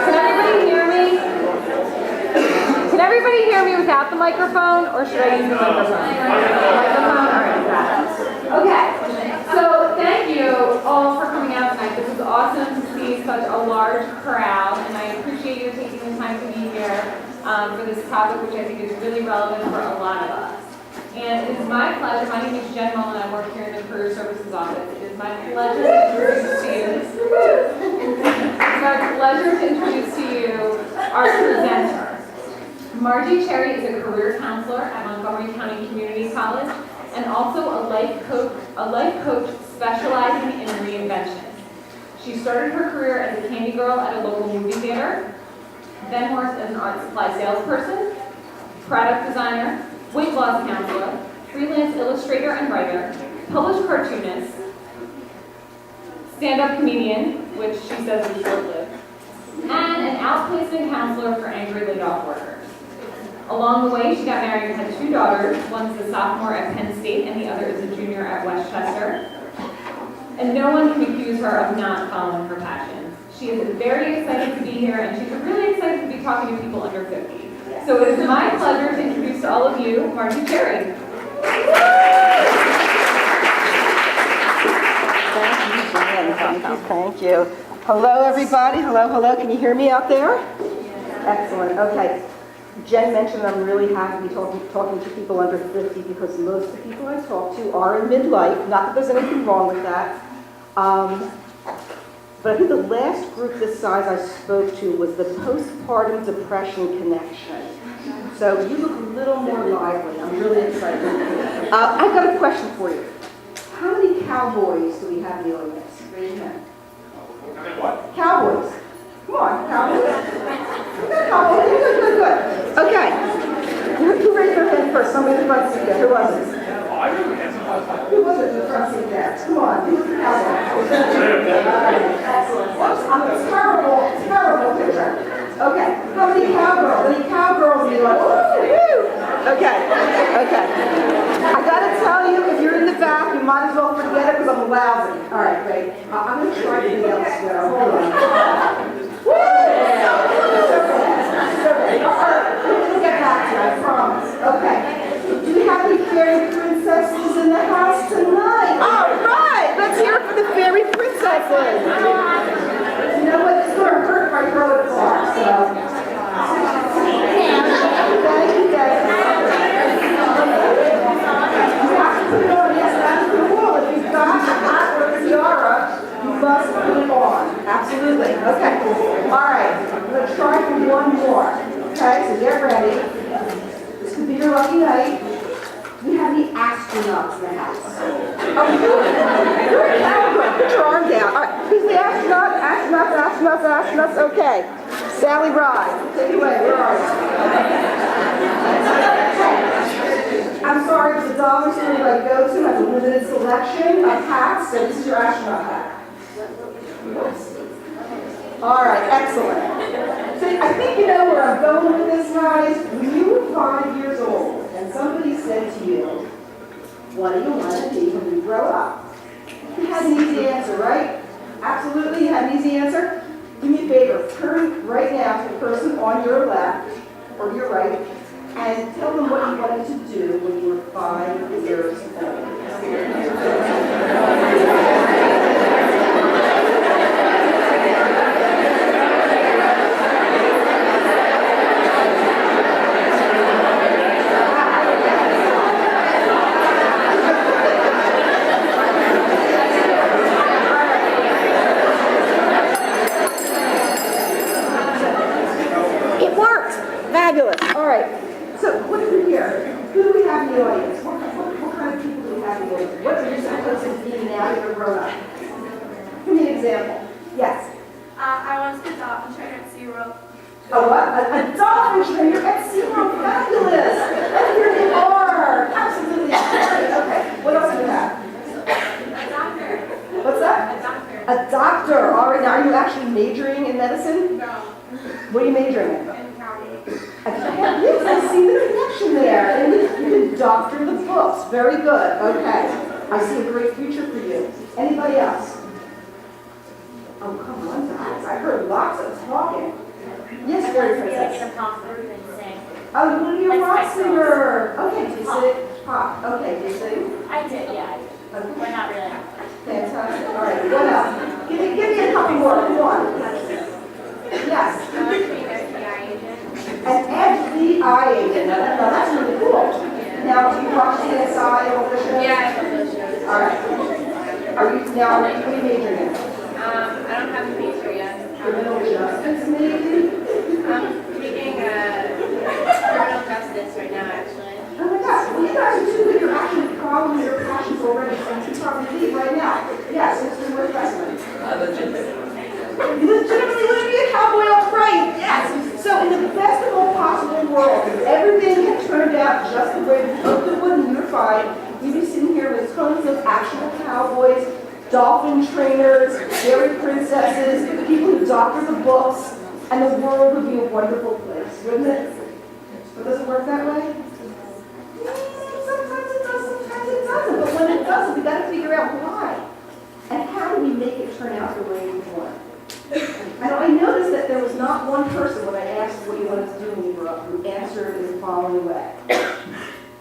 Can everybody hear me? Can everybody hear me without the microphone, or should I use the microphone? Microphone? All right, got it. Okay, so thank you all for coming out tonight. This is awesome to see such a large crowd, and I appreciate you taking the time to be here for this topic, which I think is really relevant for a lot of us. And it is my pleasure, my name is Jen Mullen, I work here in the Career Services Office. It is my pleasure to introduce to you, our presenter. Margie Cherry is a career counselor at Montgomery County Community College and also a life coach specializing in reinvention. She started her career as a candy girl at a local movie theater, then worked as an art supply salesperson, product designer, weight loss counselor, freelance illustrator and writer, published cartoonist, stand-up comedian, which she says is short-lived, and an outplacement counselor for angry laid-off workers. Along the way, she got married and had 2 daughters. One's a sophomore at Penn State and the other is a junior at Westchester. And no one can accuse her of not following her passion. She is very excited to be here, and she's really excited to be talking to people under 50. So it is my pleasure to introduce to all of you, Margie Cherry. Thank you. Hello, everybody. Hello, hello. Can you hear me out there? Excellent. Okay. Jen mentioned I'm really happy to be talking to people under 50 because most of the people I talk to are in midlife. Not that there's anything wrong with that. But I think the last group this size I spoke to was the postpartum depression connection. So you look a little more lively. I'm really excited. I've got a question for you. How many cowboys do we have in the audience? Raise your hand. What? Cowboys. Come on, cowboys. Cowboys. Good. Okay. Who raised their hand first? Somebody in the front seat there. Who was it? Who was it in the front seat there? Come on. Who's the cowboy? Excellent. It's terrible picture. Okay. How many cowgirls? Any cowgirls in the audience? Okay. I gotta tell you, if you're in the back, you might as well forget it because I'm lousy. All right, great. I'm gonna try to be elsewhere. Hold on. Woo! We'll get back to you, I promise. Okay. Do we have any fairy princesses in the house tonight? All right. Let's hear it for the fairy princesses. You know what? It's gonna hurt if I throw it far. So. Thank you, guys. Put it on, yes, that's the rule. If you've got a hat or a tiara, you must put it on. Absolutely. Okay. All right. I'm going to try for one more. Okay, so get ready. This could be your lucky night. We have the astronauts in the house. Oh, you're a cowgirl. Put your arm down. All right. Who's the astronaut? Astronauts. Okay. Sally Rye. Take it away. Where are you? I'm sorry, it's a dollar store that I go to has a limited selection of hats, so this is your astronaut hat. All right, excellent. So I think you know where I'm going with this, guys. When you were 5 years old and somebody said to you, what do you want to be when you grow up? You had an easy answer, right? Absolutely, you had an easy answer. Do me a favor, turn right now to the person on your left or your right and tell them what you wanted to do when you were 5 years old. It worked! Fabulous. All right. So, what do we hear? Who do we have in the audience? What kind of people do we have in the audience? What are you supposed to be now that you're grown up? Give me an example. Yes? I want to be a dolphin trainer at SeaWorld. A what? A dolphin trainer at SeaWorld. Fabulous! And here you are. Absolutely. Okay. What else do we have? A doctor. What's that? A doctor. A doctor. All right. Now, are you actually majoring in medicine? No. What are you majoring in? In county. Yes, I see the connection there. And you can doctor the books. Very good. Okay. I see a great future for you. Anybody else? Oh, come on, guys. I heard lots of That's it, yeah. We're not really. Fantastic. All right, what else? Give me a couple more. Come on. Yes. I want to be an FBI agent. An FBI agent. Now, that's really cool. Now, do you watch CSI or the shows? Yeah, I love those shows. All right. Are you now? What are you majoring in? I don't have a major yet. Criminal justice, maybe? I'm taking criminal justice right now, actually. Oh my gosh, well, you guys are too good. You're actually following your passions already. So you probably leave right now. Yes, it's the word wrestling. You legitimately want to be a cowboy on Friday. Yes. So in the best of all possible worlds, if everything had turned out just the way we hoped it would and you were fine, you'd be sitting here with tons of actual cowboys, dolphin trainers, dairy princesses, people who doctor the books, and the world would be a wonderful place, wouldn't it? But does it work that way? Sometimes it does, sometimes it doesn't. But when it doesn't, we got to figure out why. And how do we make it turn out the way we want? And I noticed that there was not one person when I asked what you wanted to do when you grew up who answered in the following way.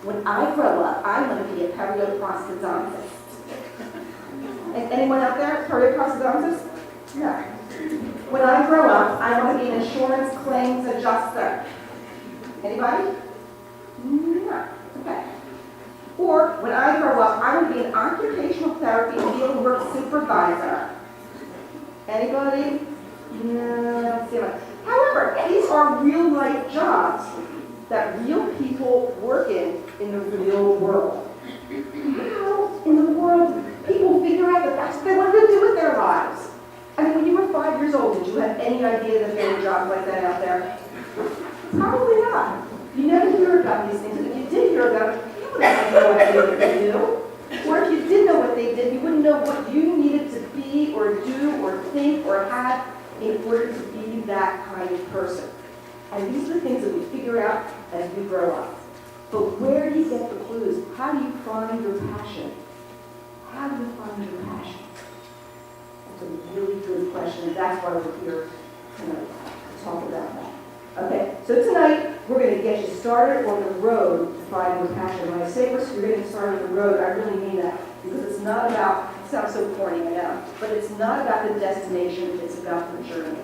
When I grow up, I want to be a periodontist. Anyone out there, periodontist? No. When I grow up, I want to be an insurance claims adjuster. Anybody? No. Okay. Or when I grow up, I want to be an occupational therapy fieldwork supervisor. Anybody? No, I don't see much. However, these are real life jobs that real people work in the real world. How in the world people figure out that that's what they want to do with their lives? I mean, when you were 5 years old, did you have any idea that there were jobs like that out there? Probably not. You never hear about these things. And if you did hear about it, you wouldn't have no idea what they do. Or if you did know what they did, you wouldn't know what you needed to be or do or think or have in order to be that kind of person. And these are the things that we figure out as we grow up. But where do you get the clues? How do you find your passion? How do you find your passion? That's a really good question, and that's why we're here tonight to talk about that. Okay, so tonight we're going to get you started on the road to find your passion. When I say we're going to get started on the road, I really mean that, because it's not about, it sounds so corny, I know, but it's not about the destination, it's about the journey.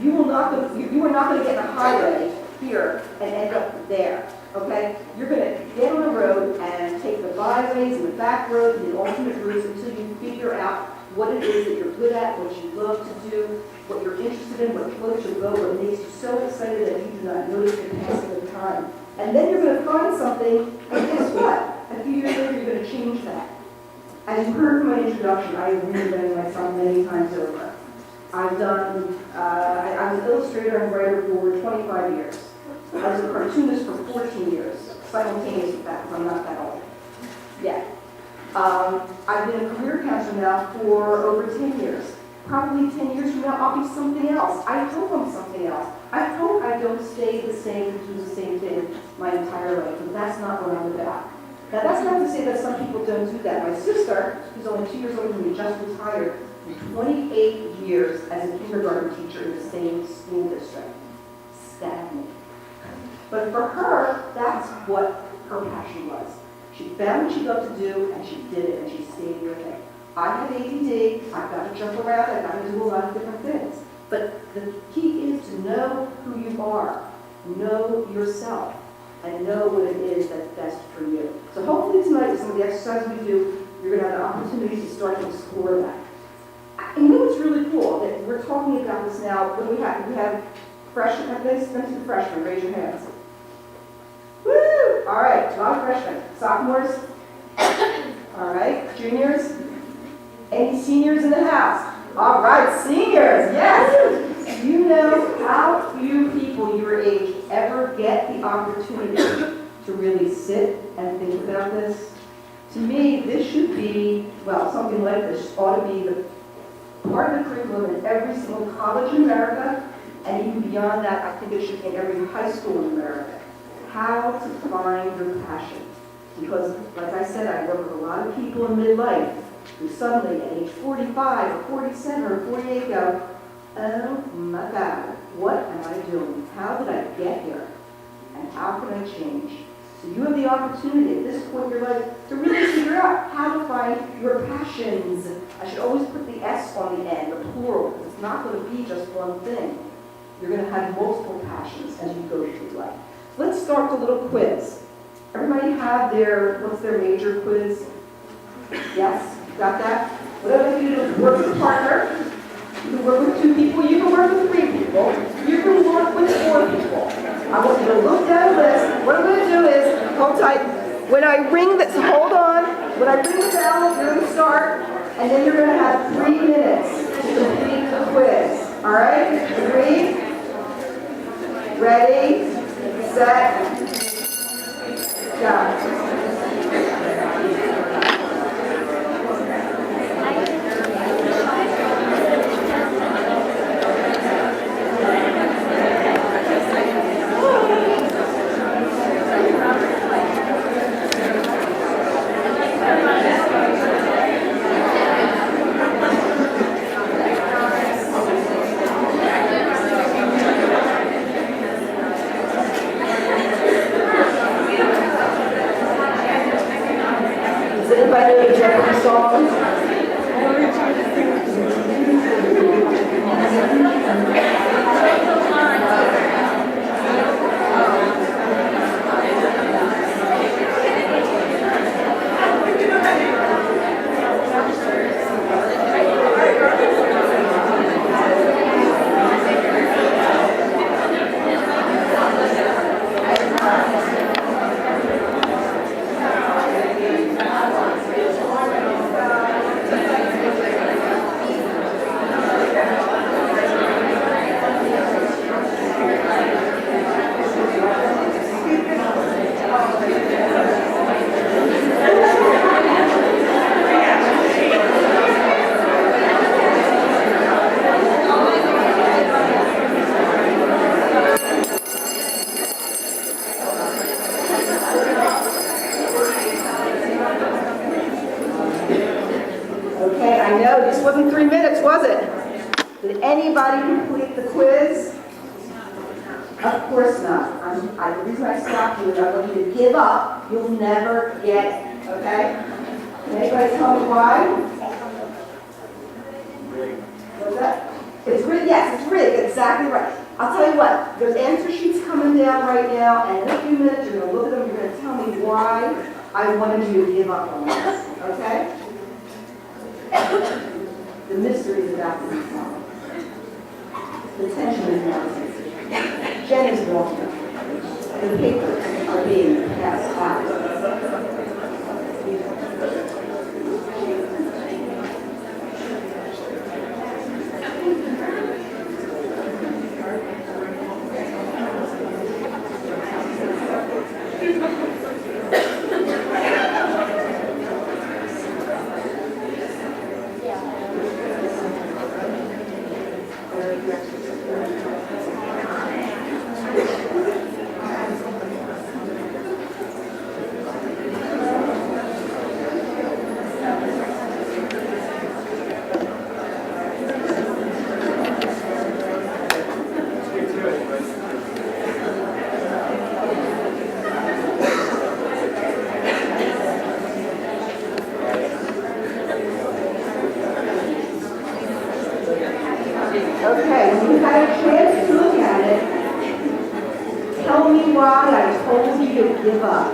You are not going to get in a highway here and end up there, okay? You're going to get on the road and take the byways and the back roads and the alternate routes until you figure out what it is that you're good at, what you love to do, what you're interested in, what floats your boat, what makes you so excited that you do not notice the passing of time. And then you're going to find something, and guess what? A few years later, you're going to change that. As you heard from my introduction, I have reinvented myself many times over. I've done, I was an illustrator and writer for 25 years. I was a cartoonist for 14 years, simultaneous with that, because I'm not that old yet. I've been a career counselor now for over 10 years. Probably 10 years from now, I'll be something else. I hope I'm something else. I hope I don't stay the same, do the same thing my entire life, but that's not what I'm about. Now, that's not to say that some people don't do that. My sister, who's only 2 years older than me, just retired 28 years as a kindergarten teacher in the same school district. Stagnant. But for her, that's what her passion was. She found what she loved to do, and she did it, and she stayed with it. I have ADD, I've got to jump around, I've got to do a lot of different things. But the key is to know who you are, know yourself, and know what it is that's best for you. So hopefully tonight, with some of the exercises we do, you're going to have an opportunity to start to explore that. And you know what's really cool? That we're talking about this now. What do we have? We have freshmen. Let's see the freshmen. Raise your hands. Woo! All right, a lot of freshmen. Sophomores? All right, juniors? Any seniors in the house? All right, seniors, yes! You know how few people your age ever get the opportunity to really sit and think about this? To me, this should be, well, something like this ought to be the part of the curriculum in every single college in America, and even beyond that, I think it should be in every high school in America. How to find your passion. Because, like I said, I work with a lot of people in midlife who suddenly, at age 45 or 47 or 48, go, oh my God, what am I doing? How did I get here? And how can I change? So you have the opportunity at this point in your life to really figure out how to find your passions. I should always put the S on the end, the plural, because it's not going to be just one thing. You're going to have multiple passions as you go through life. Let's start the little quiz. Everybody have what's their major quiz? Yes? Got that? What I'd like you to do is work with a partner. You can work with 2 people. You can work with 3 people. You can work with 4 people. I want you to look down the list. What I'm going to do is, hold tight. When I ring this, hold on. When I ring the bell, you're going to start, and then you're going to have 3 minutes to complete the quiz. All right? Agreed? Ready? Set? Go. Does anybody know the Jeopardy song? Okay, I know, this wasn't 3 minutes, was it? Did anybody complete the quiz? Of course not. The reason I stopped you is I want you to give up. You'll never get it, okay? Can anybody tell me why? What's that? It's rigged, yes, it's rigged, exactly right. I'll tell you what, there's answer sheets coming down right now, and in a few minutes you're going to look at them, you're going to tell me why I wanted you to give up on this, okay? The mystery is about to be solved. The tension is mounting. Jen is walking. The papers are being passed out. Okay, when you had a chance to look at it, tell me why I told you to give up.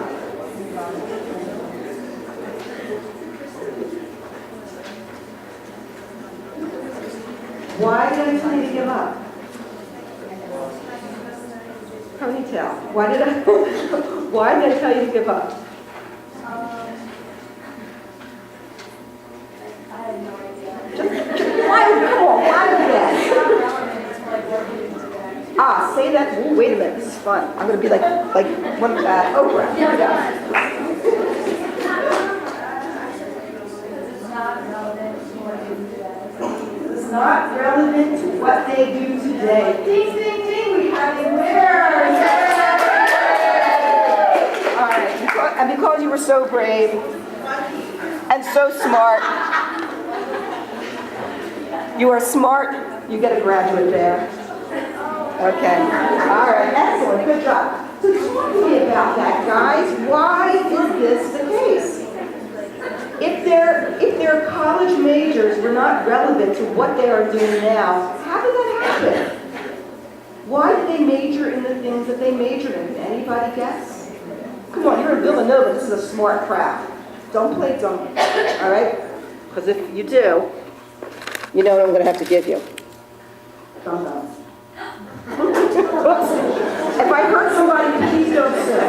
Why did I tell you to give up? Ponytail. Why did I tell you to give up? Say that. Ooh, wait a minute. This is fun. I'm going to be like one of Oprah. Here we go. It's not relevant to what they do today. Ding, ding, ding. We have a winner. Yay! All right. And because you were so brave and so smart, you are smart. You get a graduate there. Okay. All right. Excellent. Good job. So Talk to me about that, guys. Why is this the case? If their college majors were not relevant to what they are doing now, how did that happen? Why did they major in the things that they majored in? Can anybody guess? Come on, you're in Villanova. This is a smart crowd. Don't play dumb, all right? Because if you do, you know what I'm going to have to give you. Dum-dums. If I hurt somebody, please don't sue.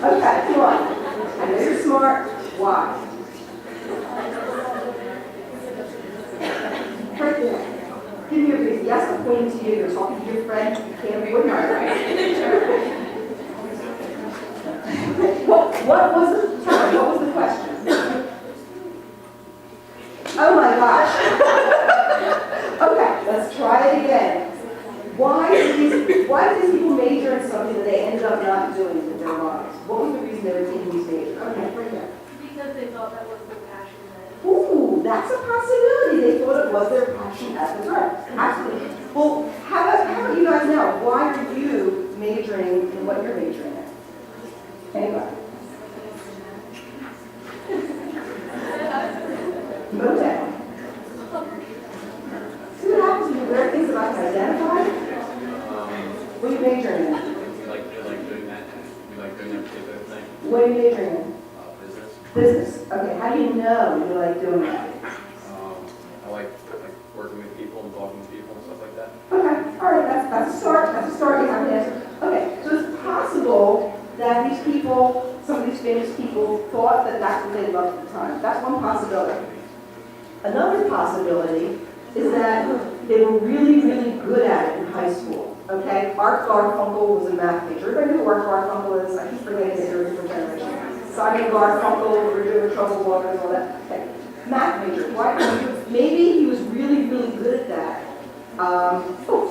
Okay, come on. I know you're smart. Why? Right there. Give me a reason. Yes, I'm pointing to you. You're talking to your friend. You can't avoid my right. What was the question? Oh my gosh. Okay, let's try it again. Why did these people major in something that they ended up not doing with their lives? What was the reason they were taking these majors? Okay, right there. Because they thought that was their passion. Ooh, that's a possibility. They thought it was their passion at the time. Absolutely. Well, how about you guys now? Why are you majoring in what you're majoring in? Anybody? Motown. See what happens when you wear things that I can identify? What are you majoring in? We like doing that. We like doing that particular thing. What are you majoring in? Business. Business. Okay, how do you know you like doing that? I like working with people and talking to people and stuff like that. Okay, all right, that's a start. That's a start. You have an answer. Okay, so it's possible that these people, some of these famous people, thought that that's what they loved at the time. That's one possibility. Another possibility is that they were really, really good at it in high school. Okay, Art Garfunkel was a math major. Everybody know who Art Garfunkel is? I keep forgetting that you're a different generation. Simon Garfunkel, We're Doing Trouble Waters, all that. Okay. Math major. Why? Maybe he was really, really good at that.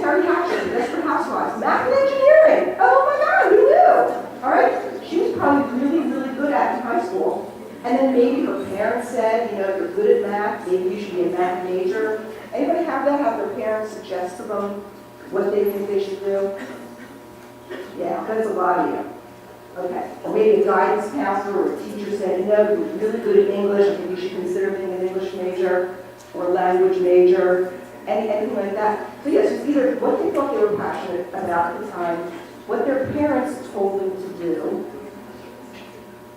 Terry Hatcher, Desperate Housewives. Math and engineering. Oh my God, who knew? All right. She was probably really, really good at it in high school. And then maybe her parents said, you know, you're good at math, maybe you should be a math major. Anybody have that? Have their parents suggest to them what they think they should do? Yeah, that's a lot of you. Okay. Or maybe a guidance counselor or a teacher said, you know, you're really good at English, I think you should consider being an English major or a language major, anything like that. So yes, it's either what they thought they were passionate about at the time, what their parents told them to do.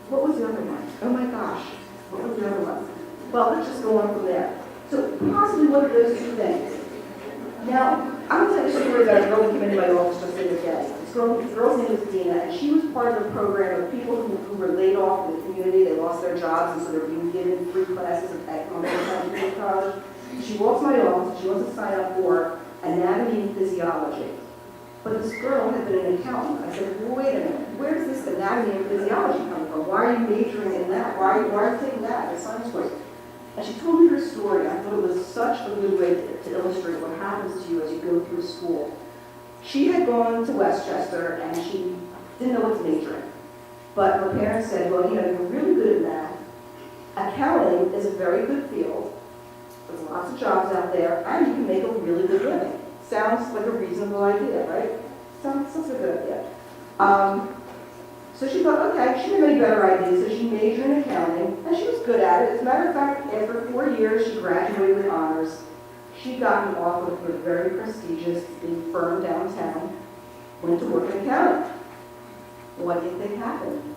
What was the other one? Oh my gosh, what was the other one? Well, let's just go on from there. So possibly one of those two things. Now, I'm going to tell you a story about a girl who came into my office just the other day. This girl's name was Dina, and she was part of a program of people who were laid off in the community. They lost their jobs, and so they're being given free classes at community college. She walks my office. She wants to sign up for anatomy and physiology. But this girl had been an accountant. I said, well, wait a minute, where's this anatomy and physiology coming from? Why are you majoring in that? Why are you taking that as a science course? And she told me her story. I thought it was such a good way to illustrate what happens to you as you go through school. She had gone to Westchester and she didn't know what to major in. But her parents said, well, you know, you're really good at math. Accounting is a very good field. There's lots of jobs out there, and you can make a really good living. Sounds like a reasonable idea, right? Sounds like a good idea. So she thought, okay, she didn't have any better ideas, so she majored in accounting, and she was good at it. As a matter of fact, after 4 years, she graduated with honors. She got an offer for a very prestigious big firm downtown, went to work in accounting. What do you think happened?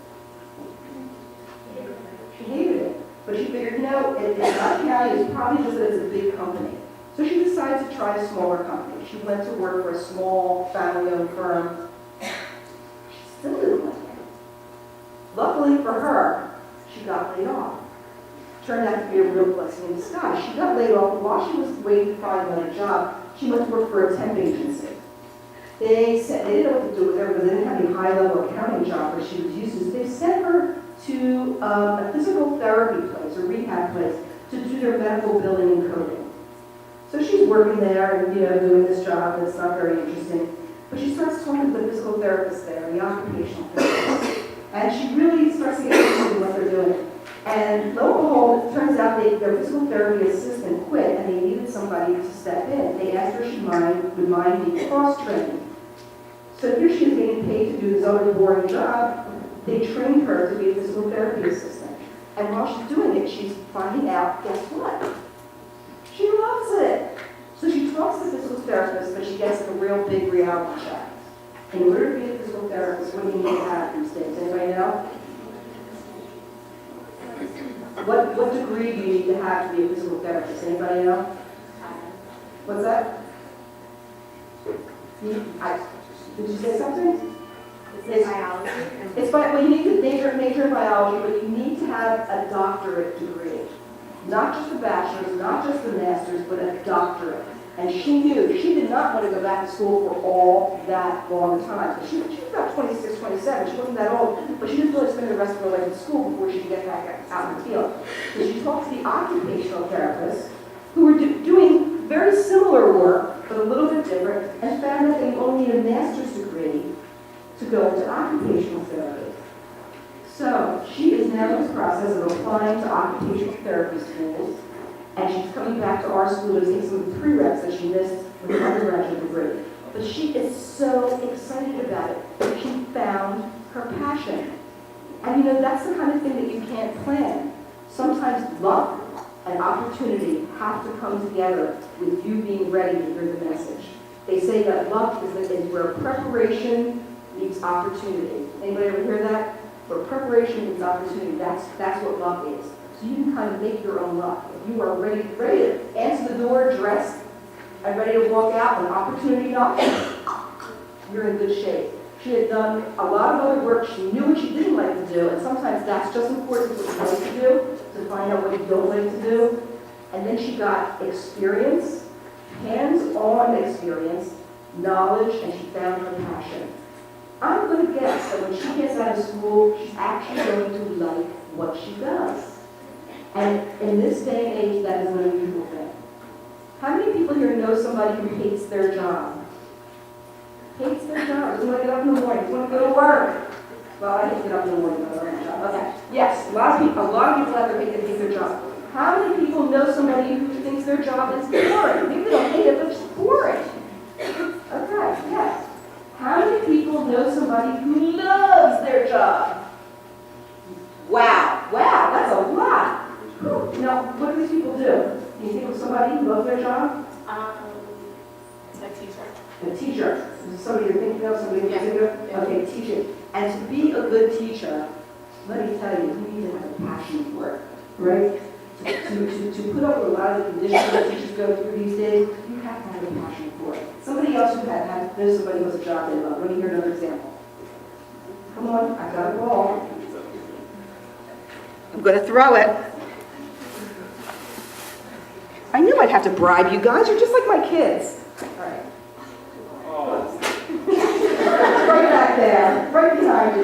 She hated it. But she figured, no, it's not accounting, it's probably just that it's a big company. So she decided to try a smaller company. She went to work for a small family-owned firm. She still didn't like it. Luckily for her, she got laid off. Turned out to be a real blessing in disguise. She got laid off, but while she was waiting to find another job, she went to work for a temp agency. They said they didn't know what to do with her because they didn't have any high-level accounting job where she was used to. So they sent her to a physical therapy place, a rehab place, to do their medical billing and coding. So she's working there and, you know, doing this job, and it's not very interesting. But she starts talking to the physical therapist there, the occupational therapist. And she really starts to get interested in what they're doing. And lo and behold, it turns out their physical therapy assistant quit and they needed somebody to step in. They asked her if she would mind being cross-trained. So here she is getting paid to do this other boring job. They trained her to be a physical therapy assistant. And while she's doing it, she's finding out, guess what? She loves it. So she talks to the physical therapist, but she gets a real big reality check. In order to be a physical therapist, what do you need to have these days? Anybody know? What degree do you need to have to be a physical therapist? Anybody know? What's that? Did you say something? It's biology. Well, you need to major in biology, but you need to have a doctorate degree. Not just a bachelor's, not just a master's, but a doctorate. And she knew she did not want to go back to school for all that long time. She was about 26, 27. She wasn't that old, but she didn't really spend the rest of her life in school before she could get back out in the field. So she talked to the occupational therapists who were doing very similar work, but a little bit different, and found that they only need a master's degree to go into occupational therapy. So she is now in the process of applying to occupational therapy schools, and she's coming back to our school to take some of the prereqs that she missed with her undergraduate degree. But she is so excited about it. She found her passion. And you know, that's the kind of thing that you can't plan. Sometimes luck and opportunity have to come together with you being ready to hear the message. They say that luck is where preparation meets opportunity. Anybody ever hear that? Where preparation meets opportunity, that's what luck is. So you can kind of make your own luck. If you are ready to answer the door, dressed, and ready to walk out when opportunity knocks, you're in good shape. She had done a lot of other work. She knew what she didn't like to do, and sometimes that's just important what you like to do, to find out what you don't like to do. And then she got experience, hands-on experience, knowledge, and she found her passion. I'm going to guess that when she gets out of school, she's actually going to like what she does. And in this day and age, that is an unusual thing. How many people here know somebody who hates their job? Hates their job, doesn't want to get up in the morning, doesn't want to go to work. Well, I hate to get up in the morning, but I don't have a job. Okay. Yes, a lot of people out there hate their job. How many people know somebody who thinks their job is boring? Maybe they don't hate it, but it's boring. Okay, yes. How many people know somebody who loves their job? Wow, that's a lot. Now, what do these people do? Can you think of somebody who loves their job? A teacher. A teacher. Is this somebody you're thinking of? Somebody you're thinking of? Yeah. Okay, teaching. And to be a good teacher, let me tell you, you need to have a passion for it, right? To put up with a lot of the conditions that teachers go through these days, you have to have a passion for it. Somebody else who knows somebody who has a job they love. Let me hear another example. Come on, I've got a ball. I'm going to throw it. I knew I'd have to bribe you guys. You're just like my kids. All right. Right back there. Right behind you.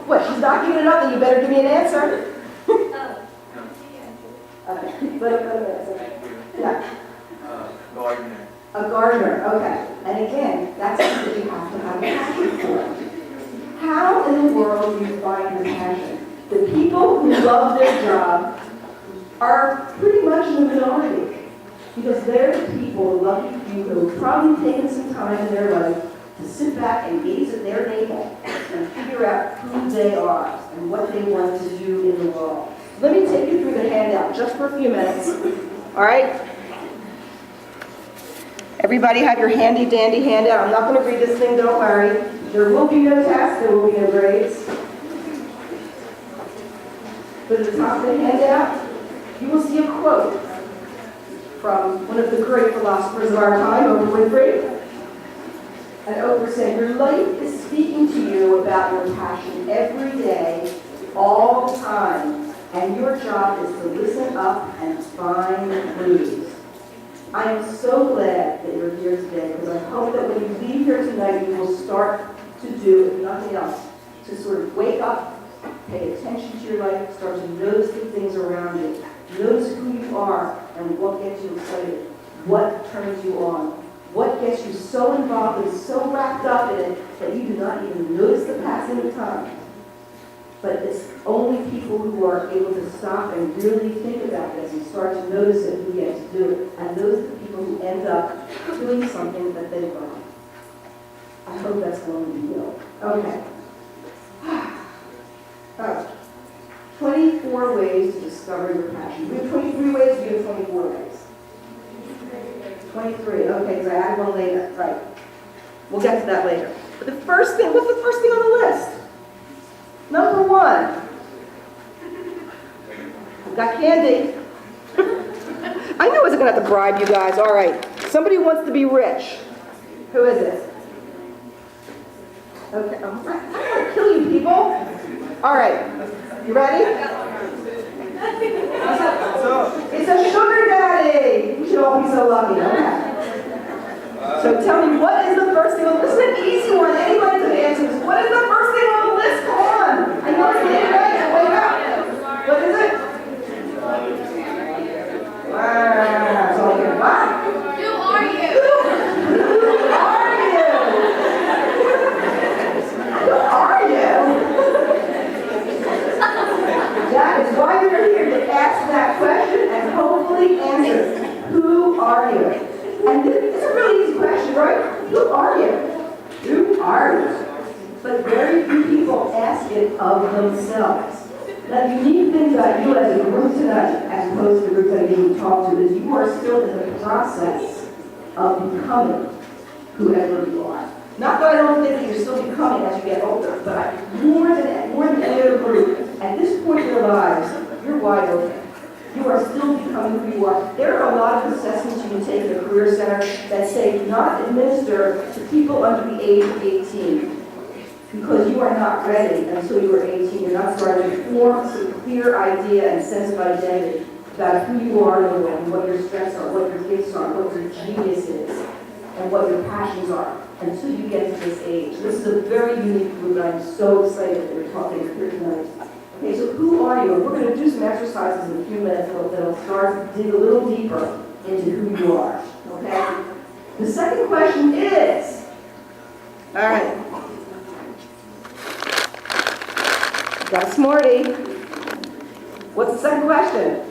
What, she's not giving it up, then you better give me an answer. Okay. Let him answer. Yeah. Gardener. A gardener, okay. And again, that's something you have to have a passion for. How in the world do you find your passion? The people who love their job are pretty much in the minority, because they're the people, lucky few, who have probably taken some time in their life to sit back and gaze at their navel and figure out who they are and what they want to do in the world. Let me take you through the handout just for a few minutes. All right? Everybody have your handy dandy handout. I'm not going to read this thing, don't worry. There will be no tests, there will be no grades. But at the top of the handout, you will see a quote from one of the great philosophers of our time, Oprah Winfrey. And Oprah said, your life is speaking to you about your passion every day, all the time, and your job is to listen up and find clues. I am so glad that you're here today, because I hope that when you leave here tonight, you will start to do, if nothing else, to sort of wake up, pay attention to your life, start to notice the things around you, notice who you are and what gets you excited, what turns you on, what gets you so involved and so wrapped up in it that you do not even notice the passing of time. But it's only people who are able to stop and really think about this and start to notice it who get to do it. And those are the people who end up doing something that they love. I hope that's going to be real. Okay. 24 ways to discover your passion. We have 23 ways, we have 24 ways. 23, okay, because I added one later. Right. We'll get to that later. But the first thing, what's the first thing on the list? Number 1. I've got candy. I knew I wasn't going to have to bribe you guys. All right. Somebody wants to be rich. Who is it? Okay. I don't want to kill you people. All right. You ready? It's a sugar daddy. We should all be so lucky. Okay. So tell me, what is the first thing on the list? This is an easy one. Anybody can answer this. What is the first thing on the list? Come on. I know it's getting right. Wake up. What is it? Wow. It's all good. Wow. Who are you? Who are you? Who are you? That is why you're here, to ask that question and hopefully answer. Who are you? And it's a really easy question, right? Who are you? Who are you? But very few people ask it of themselves. Now, the unique thing about you as a group tonight, as opposed to the group that you talk to, is you are still in the process of becoming whoever you are. Not that I don't think that you're still becoming as you get older, but more than any other group, at this point in your lives, you're wide open. You are still becoming who you are. There are a lot of assessments you can take in the Career Center that say do not administer to people under the age of 18 because you are not ready until you are 18. You're not starting to form some clear idea and sense of identity about who you are in the world, and what your strengths are, what your gifts are, what your genius is, and what your passions are until you get to this age. This is a very unique group, and I'm so excited that we're talking here tonight. Okay, so who are you? We're going to do some exercises in a few minutes that'll start to dig a little deeper into who you are. Okay? The second question is, all right, got a Smarty. What's the second question?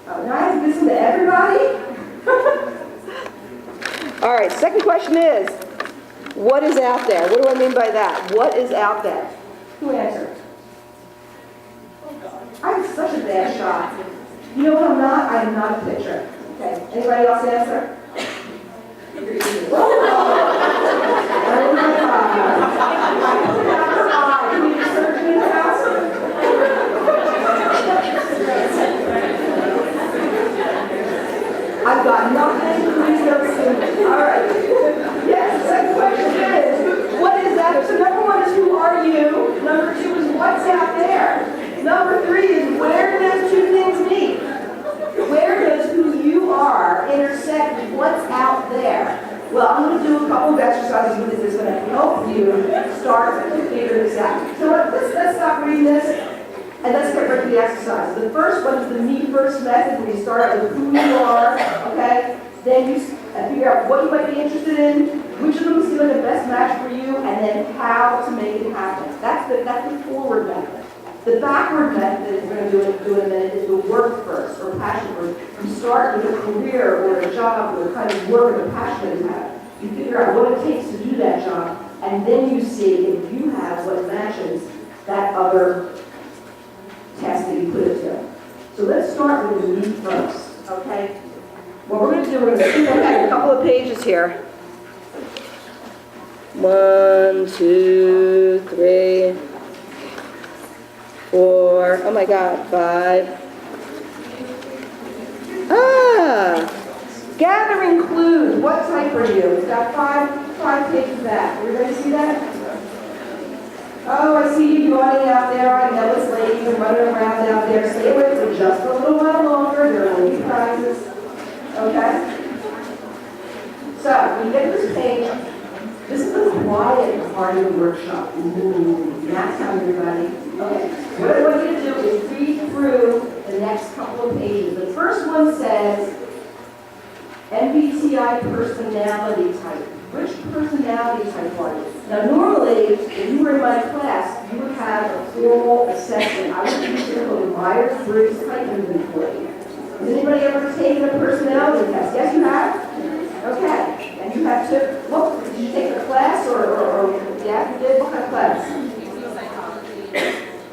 Oh, now I have to listen to everybody? All right, second question is, what is out there? What do I mean by that? What is out there? Who answered? I'm such a bad shot. You know what I'm not? I am not a pitcher. Okay. Anybody else answer? Oh my God. Can you search me in the house? I've got nothing. Please don't sue me. All right. Yes, the second question is, what is that? So number 1 is who are you? Number 2 is what's out there? Number 3 is where does two things meet? Where does who you are intersect with what's out there? Well, I'm going to do a couple of exercises with this that's going to help you start to figure this out. So let's stop reading this and let's get right to the exercise. The first one is the me first method, where you start out with who you are, okay? Then you figure out what you might be interested in, which of them seem like the best match for you, and then how to make it happen. That's the forward method. The backward method that we're going to do in a minute is the work first, or passion first. You start with a career or a job or the kind of work or the passion that you have. You figure out what it takes to do that job, and then you see if you have what matches that other task that you put it to. So let's start with the me first, okay? What we're going to do, we're going to flip back a couple of pages here. 1, 2, 3, 4, oh my God, 5. Gathering clues. What type are you? It's got five pages back. Everybody see that? Oh, I see you running out there. I know it's late. You're running around out there. Stay away for just a little while longer. There will be prizes. Okay? So, when you get this page, this is the quiet part of the workshop. Nap time, everybody. Okay. What I want you to do is read through the next couple of pages. The first one says MBTI personality type. which personality type are you? Now normally, if you were in my class, you would have a formal assessment. I would use the code Myers-Briggs type inventory. Has anybody ever taken a personality test? Yes, you have? Okay. And you have to, what, did you take a class or yeah, you did? What kind of class?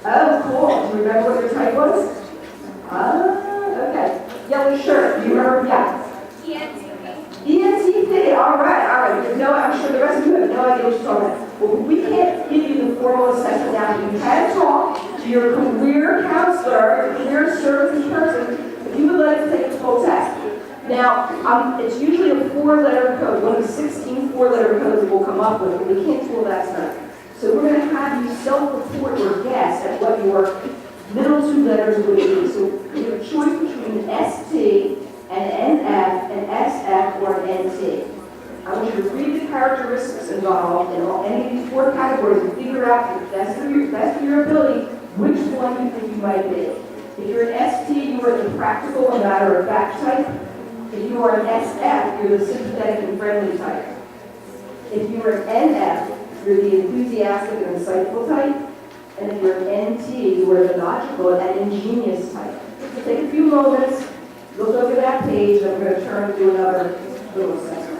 Oh, cool. Do you remember what your type was? Okay. Yellow shirt. Do you remember? Yeah. ENTP. All right. You know, I'm sure the rest of you have no idea what you're talking about. Well, we can't give you the formal assessment now. You can talk to your career counselor, your career services person, if you would like to take the full test. Now, it's usually a 4-letter code. One of the 16 4-letter codes we'll come up with, but we can't do all that stuff. So we're going to have you self-report or guess at what your middle 2 letters would be. So you have a choice between an ST, an NF, an SF, or an NT. I want you to read the characteristics involved in any of these 4 categories and figure out to the best of your ability which one you think you might be. If you're an ST, you are the practical and matter-of-fact type. If you are an SF, you're the sympathetic and friendly type. If you're an NF, you're the enthusiastic and insightful type. And if you're an NT, you are the logical and ingenious type. So take a few moments, look over that page, and I'm going to turn and do another little assessment.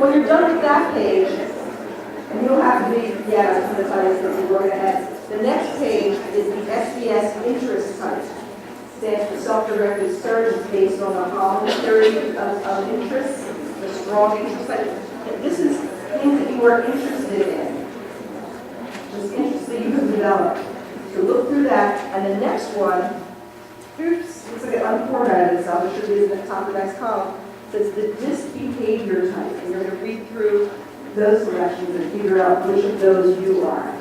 When you're done with that page, and you don't have to be, yeah, that's the title that we're going ahead. The next page is the SBS interest type. Stands for self-directed search. It's based on the Holland theory of interest, the strong interest type. This is things that you are interested in. Just interests that you have developed. So look through that, and the next one, oops, looks like it unformatted itself. It should be at the top of the next column. That's the DISC behavior type. And you're going to read through those selections and figure out which of those you are.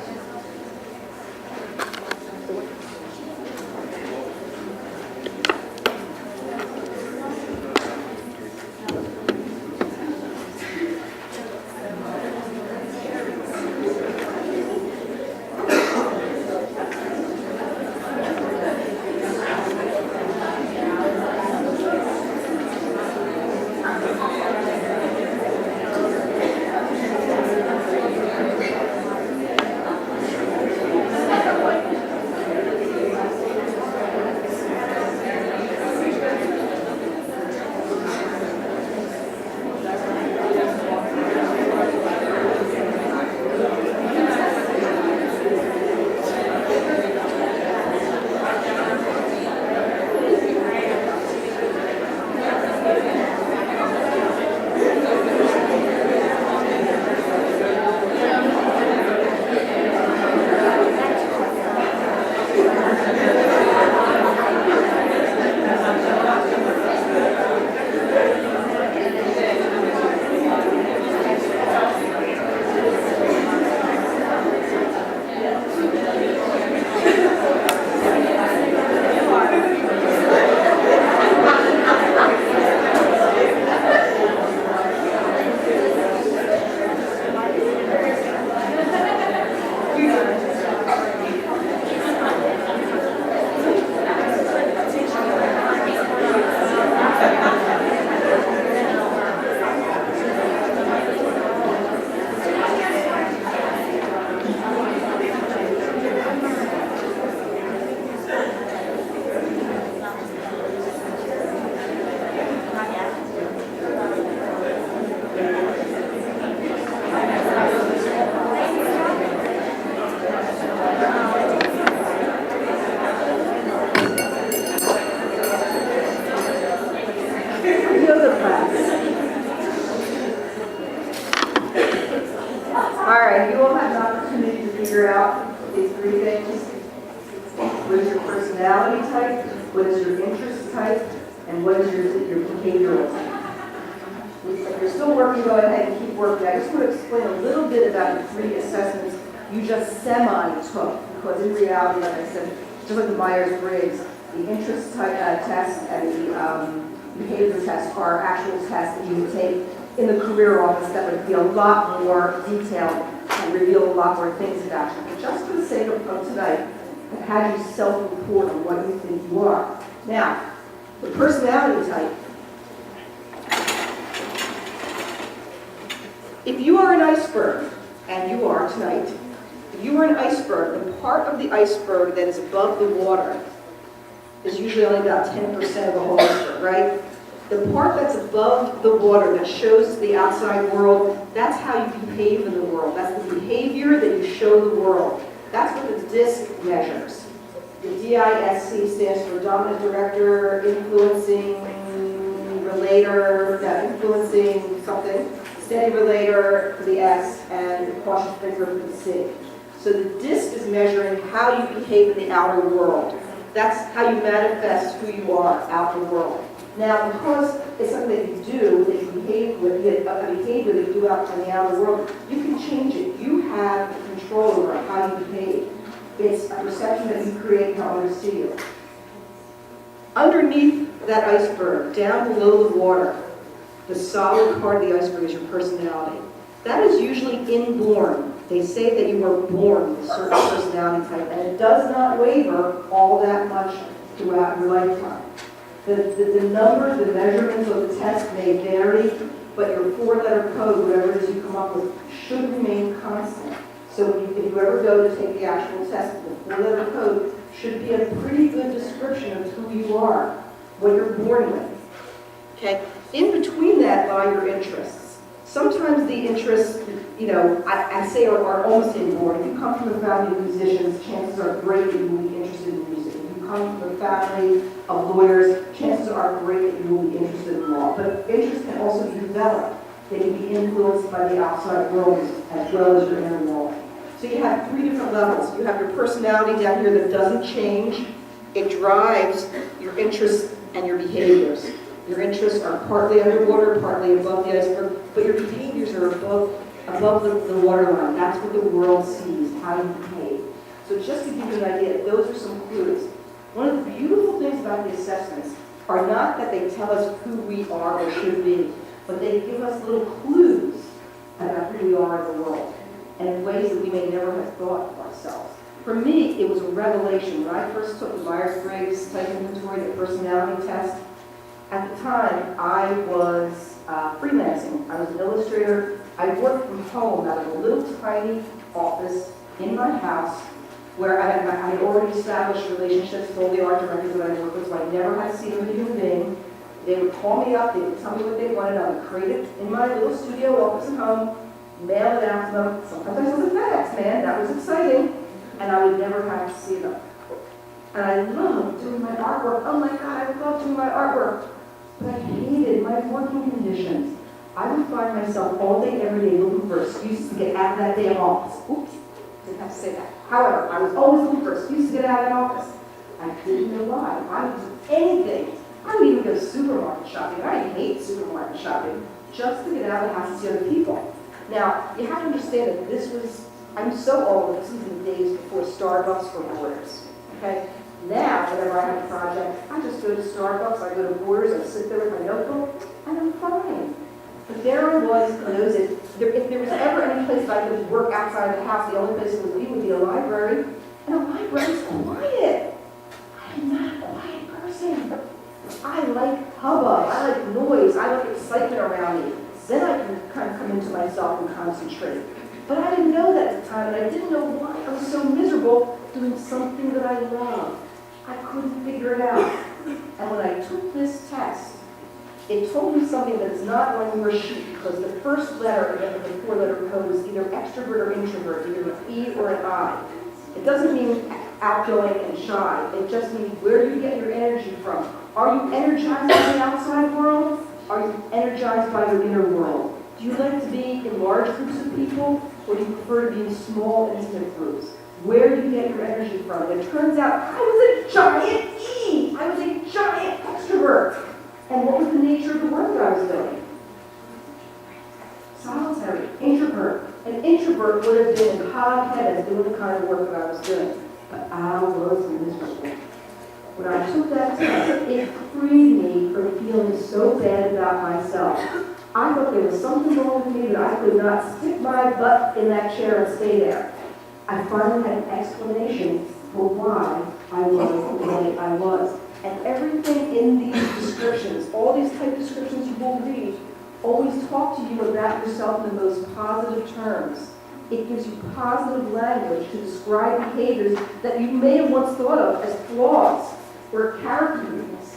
Figure out these three things. What is your personality type? What is your interest type? And what is your behavioral type? If you're still working, go ahead and keep working. I just want to explain a little bit about the three assessments you just semi-took, because in reality, like I said, just like the Myers-Briggs, the interest type, test and the behavior test are actual tests that you would take in the career office that would be a lot more detailed and reveal a lot more things about you. But just for the sake of tonight, I've had you self-report on what you think you are. Now, the personality type. If you are an iceberg, and you are tonight, if you are an iceberg, the part of the iceberg that is above the water is usually only about 10% of the whole iceberg, right? The part that's above the water that shows the outside world, that's how you behave in the world. That's the behavior that you show the world. That's what the DISC measures. The DISC stands for dominant director, influencing relator, influencing something, steady relator for the S, and cautious thinker for the C. So the DISC is measuring how you behave in the outer world. That's how you manifest who you are out in the world. Now, because it's something that you do, that you behave with, a behavior that you do out in the outer world, you can change it. You have control over how you behave. It's a perception that you create how others see you. Underneath that iceberg, down below the water, the solid part of the iceberg is your personality. That is usually inborn. They say that you were born with a certain personality type, and it does not waver all that much throughout your lifetime. The numbers, the measurements of the test may vary, but your four-letter code, whatever it is you come up with, should remain constant. So if you ever go to take the actual test, the four-letter code should be a pretty good description of who you are, what you're born with. Okay? In between that lie your interests. Sometimes the interests, I say are almost inborn. If you come from a family of musicians, chances are great that you will be interested in music. If you come from a family of lawyers, chances are great that you will be interested in law. But interest can also be developed. They can be influenced by the outside world as well as your inner world. So you have three different levels. You have your personality down here that doesn't change. It drives your interests and your behaviors. Your interests are partly underwater, partly above the iceberg, but your behaviors are above the waterline. That's what the world sees, how you behave. So just to give you an idea, those are some clues. One of the beautiful things about the assessments are not that they tell us who we are or should be, but they give us little clues about who we are in the world, and in ways that we may never have thought of ourselves. For me, it was a revelation. When I first took the Myers-Briggs type inventory, the personality test, at the time, I was freelancing. I was an illustrator. I worked from home out of a little tiny office in my house where I had already established relationships with all the art directors that I worked with, so I never had to see them as a human being. They would call me up, they would tell me what they wanted, I would create it in my little studio office at home, mail it out to them. Sometimes I was a FedEx man, that was exciting, and I would never have to see them. And I loved doing my artwork. Oh my God, I love doing my artwork. But I hated my working conditions. I would find myself all day, every day looking for excuses to get out of that damn office. Oops, didn't have to say that. However, I was always looking for excuses to get out of that office. I didn't know why. I would do anything. I would even go supermarket shopping. I hate supermarket shopping just to get out of the house and see other people. Now, you have to understand that this was, I'm so old, this was in the days before Starbucks for Borders. Okay? Now, whenever I have a project, I just go to Starbucks, I go to Borders, I sit there with my notebook, and I'm fine. But there I was in those days. If there was ever any place that I could work outside the house, the only place it would be a library. And a library is quiet. I am not a quiet person. I like hubbub, I like noise, I like excitement around me. Then I can kind of come into myself and concentrate. But I didn't know that at the time, and I didn't know why I was so miserable doing something that I love. I couldn't figure it out. And when I took this test, it told me something that's not on your sheet, because the first letter of the four-letter code is either extrovert or introvert, either an E or an I. It doesn't mean outgoing and shy. It just means where do you get your energy from? Are you energized by the outside world? Are you energized by your inner world? Do you like to be in large groups of people, or do you prefer to be in small, intimate groups? Where do you get your energy from? It turns out I was a giant E. I was a giant extrovert. And what was the nature of the work that I was doing? Solitary, introvert. An introvert would have been in hot headed doing the kind of work that I was doing. But I was miserable. When I took that test, it freed me from feeling so bad about myself. I thought there was something wrong with me that I could not stick my butt in that chair and stay there. I finally had an explanation for why I was the way I was. And everything in these descriptions, all these type descriptions you will read, always talk to you about yourself in the most positive terms. It gives you positive language to describe behaviors that you may have once thought of as flaws or character weakness.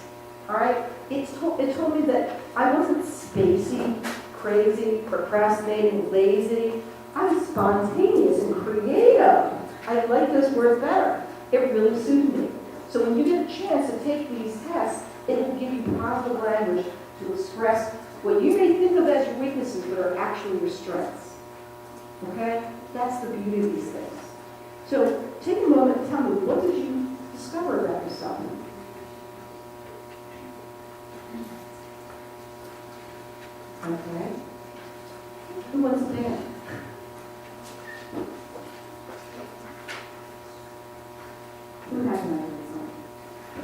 All right? It told me that I wasn't spacey, crazy, procrastinating, lazy. I was spontaneous and creative. I like those words better. It really suited me. So when you get a chance to take these tests, it will give you positive language to express what you may think of as your weaknesses, but are actually your strengths. Okay? That's the beauty of these things. So take a moment and tell me, what did you discover about yourself? Okay. Who wants to dance? Who has an idea?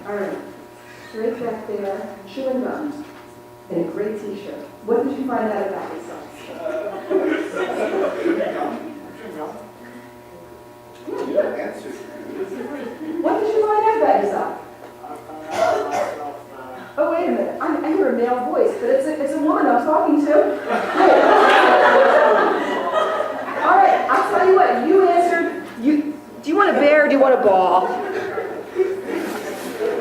All right. Straight back there, chewing gum, and a great t-shirt. What did you find out about yourself? What did you find out about yourself? Oh, wait a minute. I hear a male voice, but it's a woman I'm talking to. All right, I'll tell you what. You answered. Do you want a bear or do you want a ball?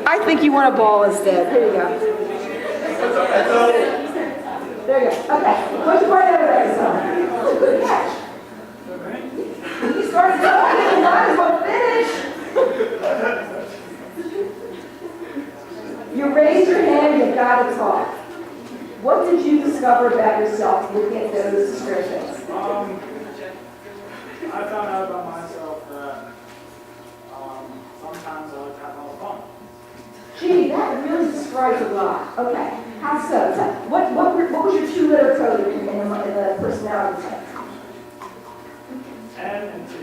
I think you want a ball instead. Here you go. There you go. Okay. What'd you find out about yourself? Oh, good catch. You started talking. You might as well finish. You raised your hand. You've got to talk. What did you discover about yourself looking at those descriptions? I found out about myself that sometimes I like to have a lot of fun. Gee, that really describes a lot. Okay. How so? What was your two-letter code in the personality type? N and T.